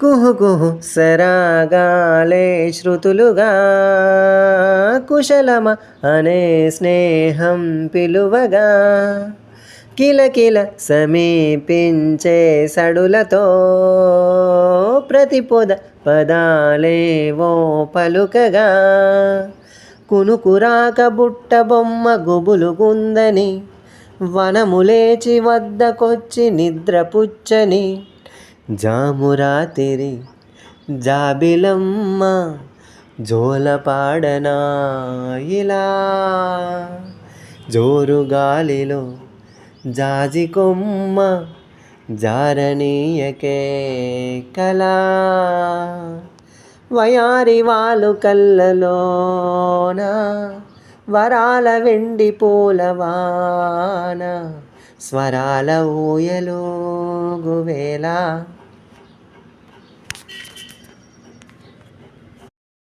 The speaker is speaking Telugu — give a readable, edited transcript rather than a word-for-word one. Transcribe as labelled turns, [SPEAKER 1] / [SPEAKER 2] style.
[SPEAKER 1] కుహు కుహు సరాగాలే శృతులుగా కుశలమ అనే స్నేహం పిలువగా కిలకిల సమీపించే సడులతో ప్రతి పొద పదాలేవో పలుకగా కునుకురాక బుట్ట బొమ్మ గుబులుగుందని వనములేచి వద్దకొచ్చి నిద్రపుచ్చని జామురాతిరి జాబిలమ్మ జోలపాడనా ఇలా జోరుగాలిలో జాజి కొమ్మ జారనీయకే కళా వయారి వాలు కళ్ళలోన వరాల వెండి పూలవాన స్వరాల ఊయలోగువేళ